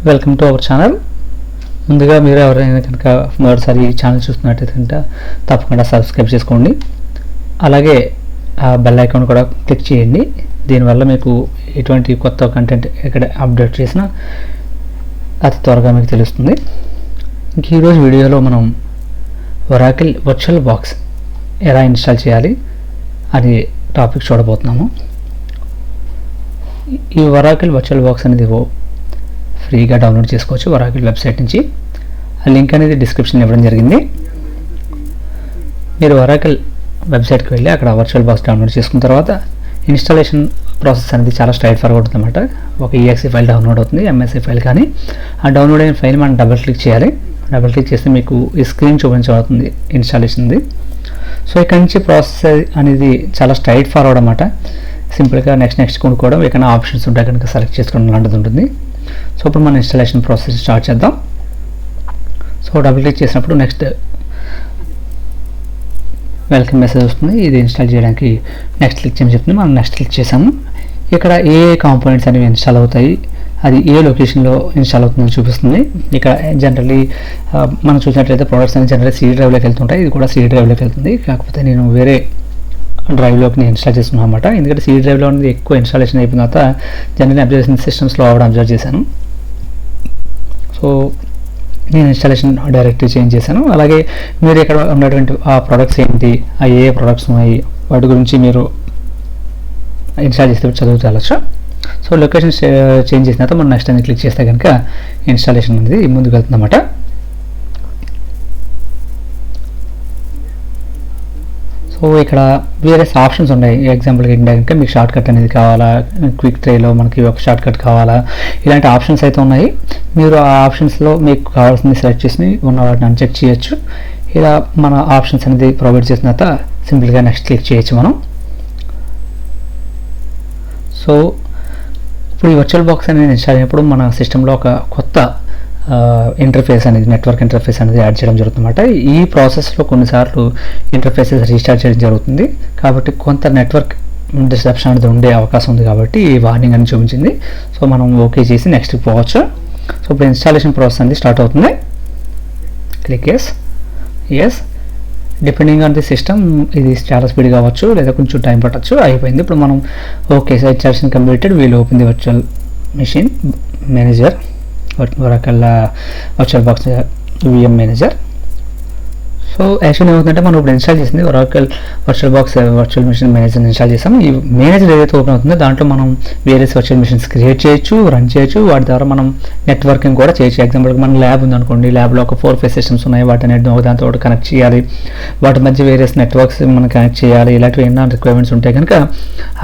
Welcome to our channel. ముందుగా మీరు ఎవరైనా కనుక మొదటిసారి ఈ ఛానల్ చూస్తున్నట్టయితే కనుక తప్పకుండా సబ్స్క్రైబ్ చేసుకోండి. అలాగే ఆ బెల్ ఐకాన్ కూడా క్లిక్ చేయండి. దీనివల్ల మీకు ఎటువంటి కొత్త కంటెంట్ ఎక్కడ అప్డేట్ చేసినా అతి త్వరగా మీకు తెలుస్తుంది. ఇంక ఈరోజు వీడియోలో మనం ఒరాకిల్ వర్చువల్ బాక్స్ ఎలా ఇన్స్టాల్ చేయాలి అని టాపిక్ చూడబోతున్నాము. ఈ ఒరాకిల్ వర్చువల్ బాక్స్ అనేది ఫ్రీగా డౌన్లోడ్ చేసుకోవచ్చు ఒరాకిల్ వెబ్సైట్ నుంచి. ఆ లింక్ అనేది డిస్క్రిప్షన్ ఇవ్వడం జరిగింది. మీరు ఒరాకిల్ వెబ్సైట్కి వెళ్ళి అక్కడ వర్చువల్ బాక్స్ డౌన్లోడ్ చేసుకున్న తర్వాత ఇన్స్టాలేషన్ ప్రాసెస్ అనేది చాలా స్ట్రైట్ ఫార్వర్డ్ అనమాట. ఒక ఈఎక్సీ ఫైల్ డౌన్లోడ్ అవుతుంది, ఎంఎస్సీ ఫైల్. కానీ ఆ డౌన్లోడ్ అయిన ఫైల్ మనం డబుల్ క్లిక్ చేయాలి. డబుల్ క్లిక్ చేస్తే మీకు ఈ స్క్రీన్ చూపించబడుతుంది ఇన్స్టాలేషన్ది. సో ఇక్కడ నుంచి ప్రాసెస్ అనేది చాలా స్ట్రైట్ ఫార్వర్డ్ అనమాట. సింపుల్గా నెక్స్ట్ కొనుక్కోవడం, ఏమైనా ఆప్షన్స్ ఉంటాయి కనుక సెలెక్ట్ చేసుకోవడం లాంటిది ఉంటుంది. సో ఇప్పుడు మన ఇన్స్టాలేషన్ ప్రాసెస్ స్టార్ట్ చేద్దాం. సో డబుల్ క్లిక్ చేసినప్పుడు నెక్స్ట్ వెల్కమ్ మెసేజ్ వస్తుంది. ఇది ఇన్స్టాల్ చేయడానికి నెక్స్ట్ క్లిక్ చేయమని చెప్తుంది. మనం నెక్స్ట్ క్లిక్ చేసాము. ఇక్కడ ఏ కాంపోనెంట్స్ అనేవి ఇన్స్టాల్ అవుతాయి, అది ఏ లొకేషన్లో ఇన్స్టాల్ అవుతుందని చూపిస్తుంది. ఇక్కడ జనరల్లీ మనం చూసినట్లయితే ప్రోడక్ట్స్ అనేది జనరల్లీ సీ డ్రైవ్లోకి వెళ్తుంటాయి. ఇది కూడా సీ డ్రైవ్లోకి వెళ్తుంది. కాకపోతే నేను వేరే డ్రైవ్లోకి నేను ఇన్స్టాల్ చేస్తున్నాను అనమాట. ఎందుకంటే సీ డ్రైవ్లో అనేది ఎక్కువ ఇన్స్టాలేషన్ అయిపోయిన తర్వాత జనరల్లీ అబ్జర్వ్ సిస్టమ్స్లో అబ్జర్వ్ చేశాను. సో నేను ఇన్స్టాలేషన్ డైరెక్ట్గా చేంజ్ చేశాను. అలాగే మీరు ఇక్కడ ఉన్నటువంటి ఆ ప్రోడక్ట్స్ ఏంటి, ఆ ఏ ప్రోడక్ట్స్ ఉన్నాయి, వాటి గురించి మీరు ఇన్స్టాల్ చేస్తే చదువుతూ. సో లొకేషన్ చేంజ్ చేసిన తర్వాత మనం నెక్స్ట్ అనేది క్లిక్ చేస్తే కనుక ఇన్స్టాలేషన్ అనేది ముందుకు వెళ్తుందన్నమాట. సో ఇక్కడ వేరే ఆప్షన్స్ ఉన్నాయి. ఎగ్జాంపుల్గా ఏంటంటే మీకు షార్ట్ కట్ అనేది కావాలా, క్విక్ ట్రేలో మనకి ఒక షార్ట్ కట్ కావాలా, ఇలాంటి ఆప్షన్స్ అయితే ఉన్నాయి. మీరు ఆ ఆప్షన్స్లో మీకు కావాల్సింది సెలెక్ట్ చేసి ఉన్న వాటిని అన్చెక్ చేయొచ్చు. ఇలా మన ఆప్షన్స్ అనేది ప్రొవైడ్ చేసిన తర్వాత సింపుల్గా నెక్స్ట్ క్లిక్ చేయొచ్చు మనం. సో ఇప్పుడు ఈ వర్చువల్ బాక్స్ అనేది ఇన్స్టాల్ అయినప్పుడు మన సిస్టంలో ఒక కొత్త ఇంటర్ఫేస్ అనేది, నెట్వర్క్ ఇంటర్ఫేస్ అనేది యాడ్ చేయడం జరుగుతుందన్నమాట. ఈ ప్రాసెస్లో కొన్నిసార్లు ఇంటర్ఫేసెస్ రీస్టార్ట్ చేయడం జరుగుతుంది. కాబట్టి కొంత నెట్వర్క్ డిస్ట్రప్షన్ అనేది ఉండే అవకాశం ఉంది. కాబట్టి ఈ వార్నింగ్ అని చూపించింది. సో మనం ఓకే చేసి నెక్స్ట్కి పోవచ్చు. సో ఇప్పుడు ఇన్స్టాలేషన్ ప్రాసెస్ అనేది స్టార్ట్ అవుతుంది. Click yes. Depending on the system ఇది చాలా స్పీడ్ కావచ్చు, లేదా కొంచెం టైం పట్టచ్చు. అయిపోయింది. ఇప్పుడు మనం okay installation completed, we'll open the virtual machine manager, Oracle virtual box VM manager. So actually ఏమవుతుందంటే మనం ఇప్పుడు ఇన్స్టాల్ చేసింది Oracle virtual box virtual machine manager install చేసాం. ఈ మేనేజర్ ఏదైతే ఓపెన్ అవుతుందో దాంట్లో మనం వేరే వర్చువల్ మెషిన్స్ క్రియేట్ చేయొచ్చు, రన్ చేయొచ్చు. వాటి ద్వారా మనం నెట్వర్కింగ్ కూడా చేయొచ్చు. ఎగ్జాంపుల్గా మన ల్యాబ్ ఉందనుకోండి, ల్యాబ్లో ఒక 4-5 సిస్టమ్స్ ఉన్నాయి. వాటిని దాంతో కనెక్ట్ చేయాలి, వాటి మధ్య వేరే నెట్వర్క్స్ మనం కనెక్ట్ చేయాలి. ఇలాంటివి ఏమైనా రిక్వైర్మెంట్స్ ఉంటాయి కనుక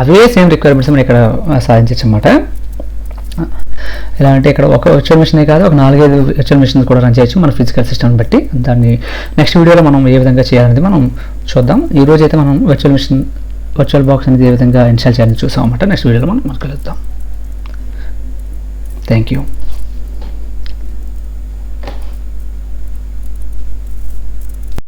అవే సేమ్ రిక్వైర్మెంట్స్ మనం ఇక్కడ సాధించవచ్చు అన్నమాట. ఎలా అంటే ఇక్కడ ఒక వర్చువల్ మెషినే కాదు, ఒక 4-5 వర్చువల్ మెషిన్స్ కూడా రన్ చేయొచ్చు మన ఫిజికల్ సిస్టమ్ బట్టి. దాన్ని నెక్స్ట్ వీడియోలో మనం ఏ విధంగా చేయాలనేది మనం చూద్దాం. ఈ రోజు అయితే మనం వర్చువల్ బాక్స్ అనేది ఏ విధంగా ఇన్స్టాల్ చేయాలని చూసాం అన్నమాట. నెక్స్ట్ వీడియోలో మనం కలుద్దాం. Thank you.